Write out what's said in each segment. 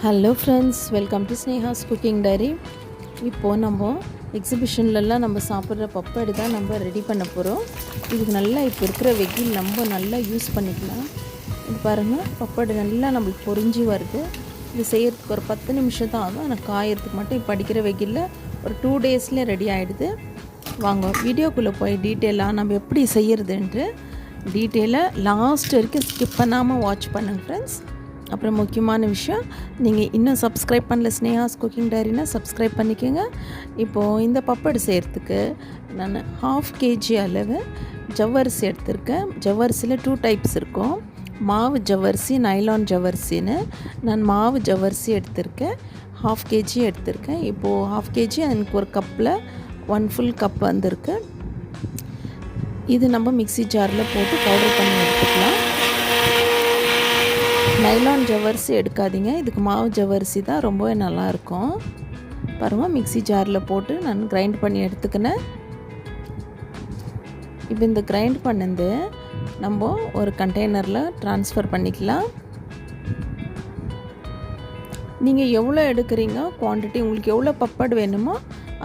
Hello friends, welcome to Sneha's cooking diary. இப்போது நம்ம எக்ஸிபிஷன்லலாம் நம்ம சாப்பிட்ற பப்படு தான் நம்ம ரெடி பண்ண போகிறோம். இதுக்கு நல்லா இப்போ இருக்கிற வெயில் நம்ம நல்லா யூஸ் பண்ணிக்கலாம். இது பாருங்கள், பப்படு நல்லா நம்மளுக்கு பொரிஞ்சு வருது. இது செய்கிறதுக்கு ஒரு 10 நிமிஷம் தான் ஆகும். ஆனால் காயறதுக்கு மட்டும் இப்போ அடிக்கிற வெயிலில் ஒரு 2 டேஸ்லேயே ரெடி ஆகிடுது. வாங்க வீடியோக்குள்ளே போய் டீட்டெயிலாக நம்ம எப்படி செய்கிறதுன்ட்டு டீட்டெயிலாக லாஸ்ட் வரைக்கும் ஸ்கிப் பண்ணாமல் வாட்ச் பண்ணுங்கள் ஃப்ரெண்ட்ஸ். அப்புறம் முக்கியமான விஷயம், நீங்கள் இன்னும் சப்ஸ்கிரைப் பண்ணல ஸ்னேஹாஸ் குக்கிங் டைரினா சப்ஸ்கிரைப் பண்ணிக்கோங்க. இப்போது இந்த பப்படு செய்கிறதுக்கு நான் 1/2 kg அளவு ஜவ்வரிசி எடுத்திருக்கேன். ஜவ்வரிசியில் 2 டைப்ஸ் இருக்கும், மாவு ஜவ்வரிசி, நைலான் ஜவ்வரிசின்னு. நான் மாவு ஜவ்வரிசி எடுத்திருக்கேன், 1/2 kg எடுத்திருக்கேன். இப்போது 1/2 kg எனக்கு ஒரு கப்பில் 1 full கப் வந்திருக்கு. இது நம்ம மிக்ஸி ஜாரில் போட்டு பவுடர் பண்ணி எடுத்துக்கலாம். நைலான் ஜவ்வரிசி எடுக்காதீங்க, இதுக்கு மாவு ஜவ்வரிசி தான் ரொம்பவே நல்லாயிருக்கும். பாருங்கள், மிக்ஸி ஜாரில் போட்டு நான் கிரைண்ட் பண்ணி எடுத்துக்கினேன். இப்போ இந்த கிரைண்ட் பண்ணது நம்ம ஒரு கண்டெய்னரில் ட்ரான்ஸ்ஃபர் பண்ணிக்கலாம். நீங்கள் எவ்வளோ எடுக்கிறீங்க குவான்டிட்டி, உங்களுக்கு எவ்வளோ பப்படு வேணுமோ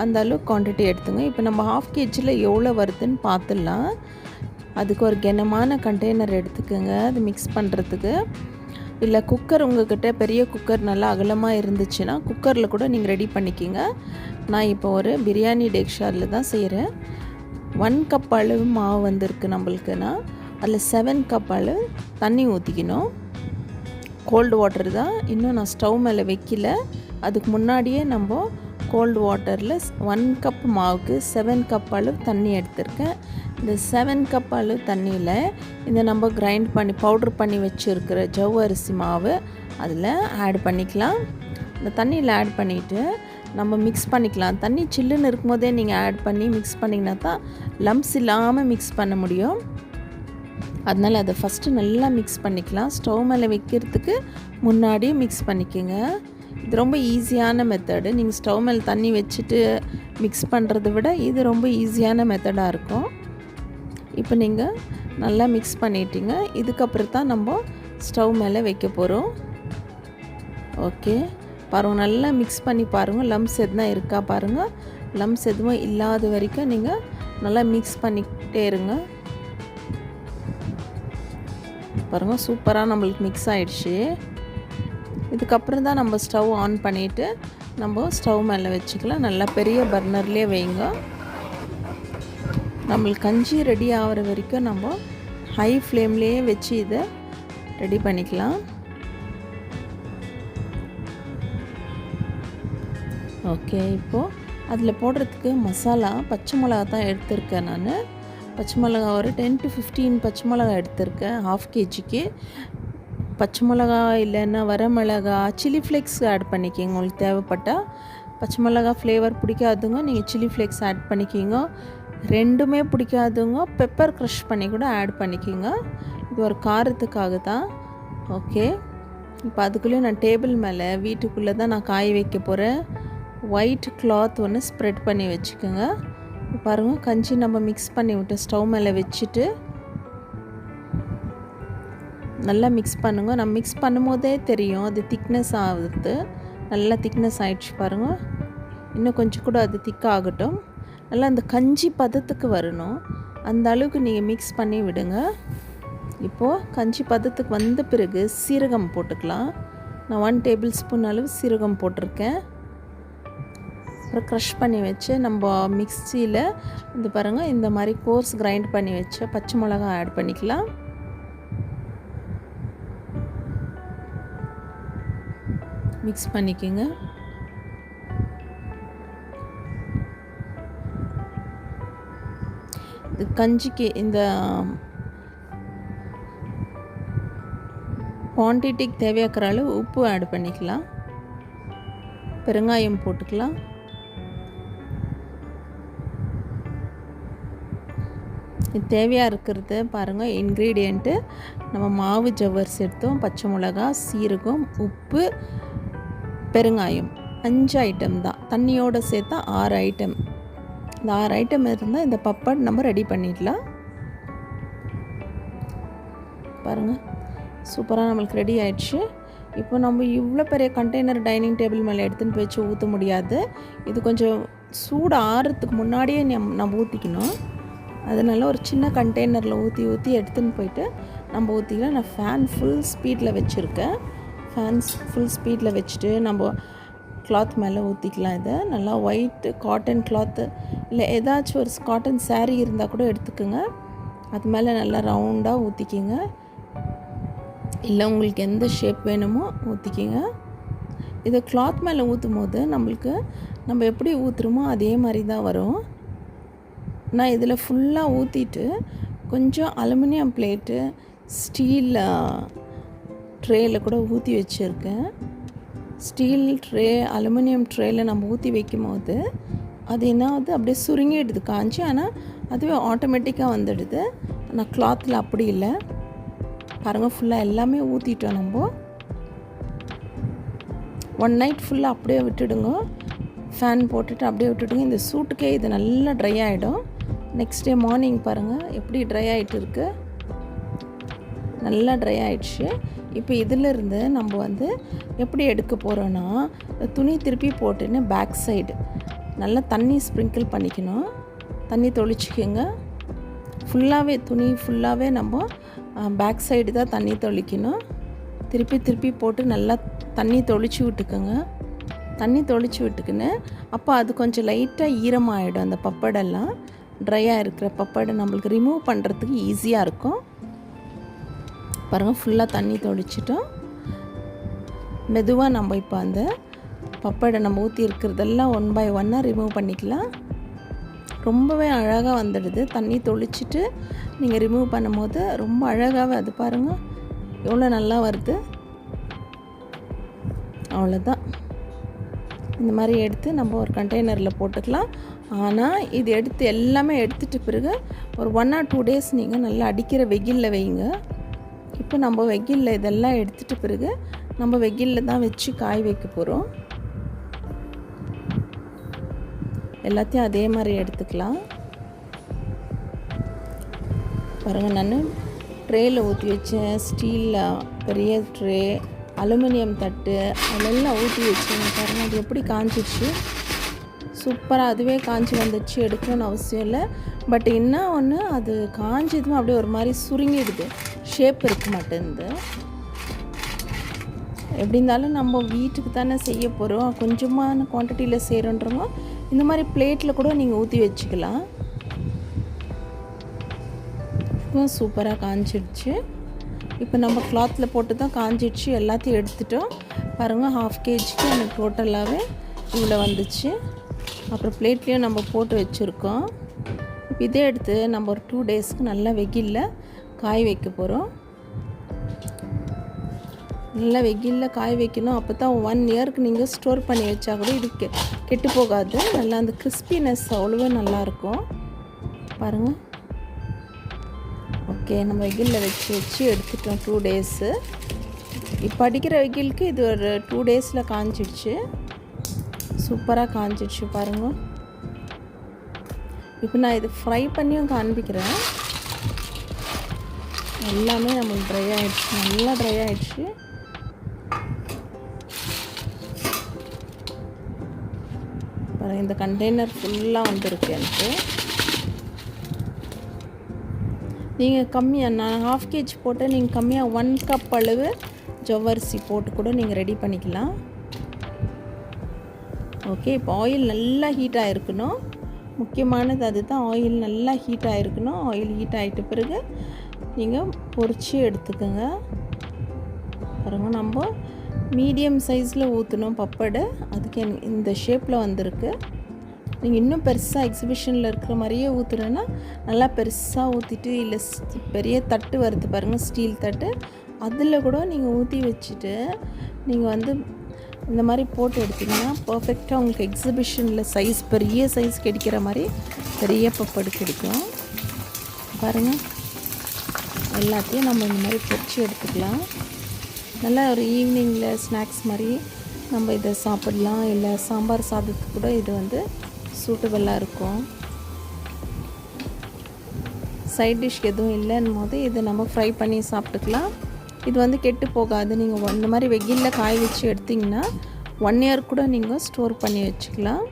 அந்த அளவுக்கு குவான்டிட்டி எடுத்துங்க. இப்போ நம்ம 1/2 kgயில் எவ்வளோ வருதுன்னு பார்த்துடலாம். அதுக்கு ஒரு கனமான கண்டெய்னர் எடுத்துக்கோங்க, அது மிக்ஸ் பண்ணுறதுக்கு. இல்லை குக்கர் உங்கள்கிட்ட பெரிய குக்கர் நல்லா அகலமாக இருந்துச்சுன்னா குக்கரில் கூட நீங்கள் ரெடி பண்ணிக்கிங்க. நான் இப்போ ஒரு பிரியாணி டெக்ஷாரில் தான் செய்கிறேன். 1 கப் அளவு மாவு வந்திருக்கு நம்மளுக்குன்னா அதில் 7 கப் அளவு தண்ணி ஊற்றிக்கணும். கோல்டு வாட்டர் தான், இன்னும் நான் ஸ்டவ் மேலே வைக்கல. அதுக்கு முன்னாடியே நம்ம கோல்டு வாட்டரில் 1 கப் மாவுக்கு 7 கப் அளவு தண்ணி எடுத்திருக்கேன். இந்த 7 கப் அளவு தண்ணியில் இந்த நம்ம கிரைண்ட் பண்ணி பவுட்ரு பண்ணி வச்சுருக்கிற ஜவ்வரிசி மாவு அதில் ஆட் பண்ணிக்கலாம். இந்த தண்ணியில் ஆட் பண்ணிவிட்டு நம்ம மிக்ஸ் பண்ணிக்கலாம். தண்ணி சில்லுன்னு இருக்கும்போதே நீங்கள் ஆட் பண்ணி மிக்ஸ் பண்ணிங்கன்னா தான் லம்ப்ஸ் இல்லாமல் மிக்ஸ் பண்ண முடியும். அதனால் அதை ஃபஸ்ட்டு நல்லா மிக்ஸ் பண்ணிக்கலாம். ஸ்டவ் மேலே வைக்கிறதுக்கு முன்னாடியே மிக்ஸ் பண்ணிக்கோங்க. இது ரொம்ப ஈஸியான மெத்தடு. நீங்கள் ஸ்டவ் மேலே தண்ணி வச்சுட்டு மிக்ஸ் பண்ணுறத விட இது ரொம்ப ஈஸியான மெத்தடாக இருக்கும். இப்போ நீங்கள் நல்லா மிக்ஸ் பண்ணிட்டீங்க. இதுக்கப்புறம் தான் நம்ம ஸ்டவ் மேலே வைக்க போகிறோம். ஓகே, பாருங்கள், நல்லா மிக்ஸ் பண்ணி பாருங்கள். லம்ப்ஸ் எதுனா இருக்கா பாருங்கள். லம்ப்ஸ் எதுவும் இல்லாத வரைக்கும் நீங்கள் நல்லா மிக்ஸ் பண்ணிக்கிட்டே இருங்க. பாருங்கள், சூப்பராக நம்மளுக்கு மிக்ஸ் ஆகிடுச்சு. இதுக்கப்புறம் தான் நம்ம ஸ்டவ் ஆன் பண்ணிவிட்டு நம்ம ஸ்டவ் மேலே வச்சுக்கலாம். நல்லா பெரிய பர்னர்லேயே வைங்க. நம்மளுக்கு கஞ்சி ரெடி ஆகிற வரைக்கும் நம்ம ஹை ஃப்ளேம்லேயே வச்சு இதை ரெடி பண்ணிக்கலாம். ஓகே, இப்போது அதில் போடுறதுக்கு மசாலா பச்சை மிளகா தான் எடுத்திருக்கேன். நான் பச்சை மிளகா ஒரு 10 to 15 பச்சை மிளகா எடுத்திருக்கேன் 1/2 kgக்கு. பச்சை மிளகா இல்லைன்னா வரமிளகா, சில்லி ஃப்ளேக்ஸ் ஆட் பண்ணிக்கிங்க உங்களுக்கு தேவைப்பட்டால். பச்சை மிளகா ஃப்ளேவர் பிடிக்காதுங்க, நீங்கள் சில்லி ஃப்ளேக்ஸ் ஆட் பண்ணிக்கிங்க. ரெண்டுமே பிடிக்காதுங்க, பெப்பர் க்ரஷ் பண்ணி கூட ஆட் பண்ணிக்கிங்க. இது ஒரு காரத்துக்காக தான். ஓகே, இப்போ அதுக்குள்ளேயே நான் டேபிள் மேலே வீட்டுக்குள்ளே தான் நான் காய வைக்க போகிறேன். ஒயிட் கிளாத் ஒன்று ஸ்ப்ரெட் பண்ணி வச்சுக்கோங்க. பாருங்கள், கஞ்சி நம்ம மிக்ஸ் பண்ணி விட்டு ஸ்டவ் மேலே வச்சுட்டு நல்லா மிக்ஸ் பண்ணுங்க. நம்ம மிக்ஸ் பண்ணும்போதே தெரியும் அது திக்னஸ் ஆகுது. நல்லா திக்னஸ் ஆகிடுச்சு பாருங்கள். இன்னும் கொஞ்சம் கூட அது திக்காகட்டும். நல்லா அந்த கஞ்சி பதத்துக்கு வரணும், அந்த அளவுக்கு நீங்கள் மிக்ஸ் பண்ணி விடுங்க. இப்போது கஞ்சி பதத்துக்கு வந்த பிறகு சீரகம் போட்டுக்கலாம். நான் 1 tablespoon அளவு சீரகம் போட்டிருக்கேன். அப்புறம் க்ரஷ் பண்ணி வச்சு நம்ம மிக்ஸியில் இந்த பாருங்கள் இந்த மாதிரி கோர்ஸ் கிரைண்ட் பண்ணி வச்சு பச்சை மிளகா ஆட் பண்ணிக்கலாம். மிக்ஸ் பண்ணிக்கோங்க. இது கஞ்சிக்கு இந்த குவான்டிட்டிக்கு தேவையாக்கிற அளவு உப்பு ஆட் பண்ணிக்கலாம். பெருங்காயம் போட்டுக்கலாம். இது தேவையாக இருக்கிறது பாருங்கள். இன்க்ரீடியண்ட்டு நம்ம மாவு ஜவ்வரிசி எடுத்தோம், பச்சை மிளகா, சீரகம், உப்பு, பெருங்காயம், 5 ஐட்டம் தான். தண்ணியோடு சேர்த்தா 6 ஐட்டம். இந்த 6 ஐட்டம் இருந்தால் இந்த பப்பட் நம்ம ரெடி பண்ணிடலாம். பாருங்கள், சூப்பராக நம்மளுக்கு ரெடி ஆயிடுச்சு. இப்போ நம்ம இவ்வளோ பெரிய கண்டெய்னர் டைனிங் டேபிள் மேலே எடுத்துன்னு போய் வச்சு ஊற்ற முடியாது. இது கொஞ்சம் சூடு ஆறுறதுக்கு முன்னாடியே நம்ம ஊற்றிக்கணும். அதனால் ஒரு சின்ன கண்டெய்னரில் ஊற்றி எடுத்துன்னு போயிட்டு நம்ம ஊற்றிக்கலாம். நான் ஃபேன் ஃபுல் ஸ்பீடில் வச்சுருக்கேன். ஃபுல் ஸ்பீடில் வச்சுட்டு நம்ம கிளாத் மேலே ஊற்றிக்கலாம். இதை நல்லா ஒயிட்டு காட்டன் கிளாத்து இல்லை ஏதாச்சும் ஒரு காட்டன் saree இருந்தால் கூட எடுத்துக்கோங்க. அது மேலே நல்லா ரவுண்டாக ஊற்றிக்கிங்க. இல்லை உங்களுக்கு எந்த ஷேப் வேணுமோ ஊற்றிக்கிங்க. இதை கிளாத் மேலே ஊற்றும் போது நம்ம எப்படி ஊற்றுறோமோ அதே மாதிரி தான் வரும். நான் இதில் ஃபுல்லாக ஊற்றிட்டு கொஞ்சம் அலுமினியம் பிளேட்டு ஸ்டீல் ட்ரேயில் கூட ஊற்றி வச்சுருக்கேன். ஸ்டீல் ட்ரே அலுமினியம் ட்ரேயில் நம்ம ஊற்றி வைக்கும் போது அது என்னாவது அப்படியே சுருங்கிடுது காஞ்சி. ஆனால் அதுவே ஆட்டோமேட்டிக்காக வந்துடுது. ஆனால் கிளாத்தில் அப்படி இல்லை. பாருங்கள், ஃபுல்லாக எல்லாமே ஊற்றிட்டோம். நம்ம 1 நைட் ஃபுல்லாக அப்படியே விட்டுடுங்க. ஃபேன் போட்டுட்டு அப்படியே விட்டுடுங்க. இந்த சூட்டுக்கே இது நல்லா ட்ரை ஆகிடும். நெக்ஸ்ட் டே மார்னிங் பாருங்கள் எப்படி ட்ரை ஆகிட்டு இருக்குது. நல்லா ட்ரை ஆகிடுச்சு. இப்போ இதிலிருந்து நம்ம எப்படி எடுக்க போகிறோன்னா, துணி திருப்பி போட்டுன்னு பேக் சைடு நல்லா தண்ணி ஸ்ப்ரிங்கிள் பண்ணிக்கணும். தண்ணி தொளிச்சிக்கோங்க. துணி ஃபுல்லாகவே நம்ம பேக் சைடு தான் தண்ணி தொளிக்கணும். திருப்பி போட்டு நல்லா தண்ணி தொளிச்சு விட்டுக்கோங்க. தண்ணி தொளிச்சு விட்டுக்குன்னு அப்போ அது கொஞ்சம் லைட்டாக ஈரமாகிடும். அந்த பப்படெல்லாம் ட்ரையாக இருக்கிற பப்படை நம்மளுக்கு ரிமூவ் பண்ணுறதுக்கு ஈஸியாக இருக்கும். பாருங்கள், ஃபுல்லாக தண்ணி தொளிச்சிட்டோம். மெதுவாக நம்ம இப்போ அந்த பப்படை நம்ம ஊற்றி இருக்கிறதெல்லாம் 1 by 1 ரிமூவ் பண்ணிக்கலாம். ரொம்பவே அழகாக வந்துடுது. தண்ணி தொளிச்சிட்டு நீங்கள் ரிமூவ் பண்ணும்போது ரொம்ப அழகாகவே அது பாருங்கள் எவ்வளோ நல்லா வருது. அவ்வளோதான். இந்த மாதிரி எடுத்து நம்ம ஒரு கண்டெய்னரில் போட்டுக்கலாம். ஆனால் இது எல்லாமே எடுத்துகிட்ட பிறகு ஒரு 1 or 2 days நீங்கள் நல்லா அடிக்கிற வெயிலில் வைங்க. இப்போ நம்ம வெயிலில் இதெல்லாம் எடுத்துகிட்ட பிறகு நம்ம வெயிலில் தான் வச்சு காய வைக்க போகிறோம். எல்லாத்தையும் அதே மாதிரி எடுத்துக்கலாம். பாருங்கள், நான் ட்ரேயில் ஊற்றி வச்சேன். ஸ்டீலில் பெரிய ட்ரே, அலுமினியம் தட்டு அதெல்லாம் ஊற்றி வச்சேன். பாருங்கள், அது எப்படி காஞ்சிடுச்சு. சூப்பராக அதுவே காஞ்சி வந்துடுச்சு. எடுக்கணும்னு அவசியம் இல்லை. பட் என்ன ஒன்று, அது காஞ்சதும் அப்படியே ஒரு மாதிரி சுருங்கிடுது. ஷேப் இருக்க மாட்டேங்குது. எப்படி இருந்தாலும் நம்ம வீட்டுக்கு தானே செய்ய போகிறோம். கொஞ்சமான குவான்டிட்டியில் செய்கிறோன்றவங்க இந்த மாதிரி பிளேட்டில் கூட நீங்கள் ஊற்றி வச்சுக்கலாம். சூப்பராக காஞ்சிடுச்சு. இப்போ நம்ம கிளாத்தில் போட்டு தான் காஞ்சிடுச்சு. எல்லாத்தையும் எடுத்துட்டோம். பாருங்கள், 1/2 kgக்கு எனக்கு டோட்டலாகவே இவ்வளோ வந்துச்சு. அப்புறம் பிளேட்லேயும் நம்ம போட்டு வச்சுருக்கோம். இப்போ இதே எடுத்து நம்ம ஒரு 2 daysக்கு நல்லா வெயிலில் காய வைக்க போகிறோம். நல்லா வெயிலில் காய வைக்கணும். அப்போ தான் 1 yearக்கு நீங்கள் ஸ்டோர் பண்ணி வச்சா கூட இது கெட்டு போகாது. நல்லா அந்த கிறிஸ்பினஸ் அவ்வளோவா நல்லாயிருக்கும். பாருங்கள். ஓகே, நம்ம வெயிலில் வச்சு எடுத்துட்டோம் 2 days. இப்போ அடிக்கிற வெயிலுக்கு இது ஒரு 2 daysல காஞ்சிடுச்சு. சூப்பராக காஞ்சிடுச்சு பாருங்கள். இப்போ நான் இது ஃப்ரை பண்ணியும் காண்பிக்கிறேன். எல்லாமே நம்மளுக்கு ட்ரை ஆகிடுச்சு. நல்லா ட்ரை ஆகிடுச்சு. பாருங்கள், இந்த கண்டெய்னர் ஃபுல்லாக வந்துருக்கு எனக்கு. நீங்கள் கம்மியாக, நான் 1/2 kg போட்டு நீங்கள் கம்மியாக 1 cup அளவு ஜவ்வரிசி போட்டு கூட நீங்கள் ரெடி பண்ணிக்கலாம். ஓகே, இப்போ ஆயில் நல்லா ஹீட் ஆகிருக்கணும். முக்கியமானது அதுதான். ஆயில் நல்லா ஹீட் ஆகிருக்கணும். ஆயில் ஹீட் ஆகிட்ட பிறகு நீங்கள் பொரிச்சு எடுத்துக்கோங்க. பாருங்கள், நம்ம மீடியம் சைஸில் ஊற்றணும் பப்படை. அதுக்கு இந்த ஷேப்பில் வந்திருக்கு. நீங்கள் இன்னும் பெருசாக எக்ஸிபிஷனில் இருக்கிற மாதிரியே ஊற்றுறேன்னா நல்லா பெருசாக ஊற்றிட்டு, இல்லை பெரிய தட்டு வருது பாருங்கள், ஸ்டீல் தட்டு, அதில் கூட நீங்கள் ஊற்றி வச்சுட்டு நீங்கள் இந்த மாதிரி போட்டு எடுத்திங்கன்னா பர்ஃபெக்டாக உங்களுக்கு எக்ஸிபிஷனில் பெரிய சைஸ் கிடைக்கிற மாதிரி பெரிய பப்படு கிடைக்கும். பாருங்கள், எல்லாத்தையும் நம்ம இந்த மாதிரி பொரிச்சு எடுத்துக்கலாம். நல்லா ஒரு ஈவினிங்கில் ஸ்நாக்ஸ் மாதிரி நம்ம இதை சாப்பிடலாம். இல்லை சாம்பார் சாதத்துக்கு கூட இது சூட்டபுளாக இருக்கும். சைட் டிஷ் எதுவும் இல்லைன்னு போது இதை நம்ம ஃப்ரை பண்ணி சாப்பிட்டுக்கலாம். இது வந்து கெட்டு போகாது. நீங்கள் இந்த மாதிரி வெயிலில் காய வச்சு எடுத்திங்கன்னா 1 இயர் கூட நீங்கள் ஸ்டோர் பண்ணி வச்சுக்கலாம்.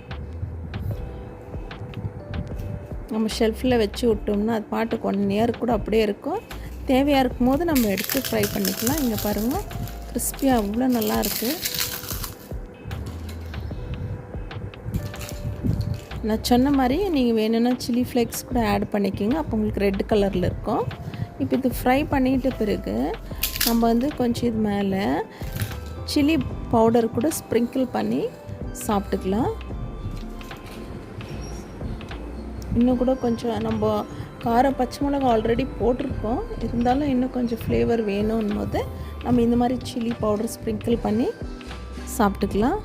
நம்ம ஷெல்ஃபில் வச்சு விட்டோம்னா அது பாட்டுக்கு 1 இயர் கூட அப்படியே இருக்கும். தேவையாக இருக்கும் போது நம்ம எடுத்து ஃப்ரை பண்ணிக்கலாம். இங்கே பாருங்கள், கிறிஸ்பியாக அவ்வளோ நல்லாயிருக்கு. நான் சொன்ன மாதிரி நீங்கள் வேணும்னா சில்லி ஃப்ளேக்ஸ் கூட ஆட் பண்ணிக்கோங்க. அப்போ உங்களுக்கு ரெட் கலரில் இருக்கும். இப்போ இது ஃப்ரை பண்ணிட்ட பிறகு நம்ம வந்து கொஞ்சம் இது மேலே சில்லி பவுடர் கூட ஸ்ப்ரிங்கிள் பண்ணி சாப்பிட்டுக்கலாம். இன்னும் கூட கொஞ்சம் நம்ம காரம் பச்சை மிளகா ஆல்ரெடி போட்டிருக்கோம், இருந்தாலும் இன்னும் கொஞ்சம் ஃப்ளேவர் வேணும்னு போது நம்ம இந்த மாதிரி சில்லி பவுடர் ஸ்ப்ரிங்கிள் பண்ணி சாப்பிட்டுக்கலாம்.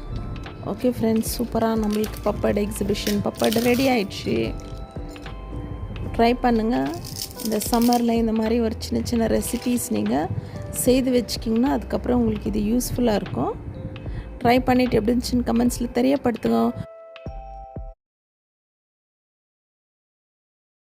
ஓகே ஃப்ரெண்ட்ஸ், சூப்பராக நம்மளுக்கு பப்பட் எக்ஸிபிஷன் பப்பட் ரெடி ஆயிடுச்சு. ட்ரை பண்ணுங்கள். இந்த சம்மரில் இந்த மாதிரி ஒரு சின்ன சின்ன ரெசிபீஸ் நீங்கள் செய்து வச்சுக்கிங்கன்னா அதுக்கப்புறம் உங்களுக்கு இது யூஸ்ஃபுல்லாக இருக்கும். ட்ரை பண்ணிவிட்டு எப்படி இருந்துச்சுன்னு கமெண்ட்ஸில் தெரியப்படுத்துங்க.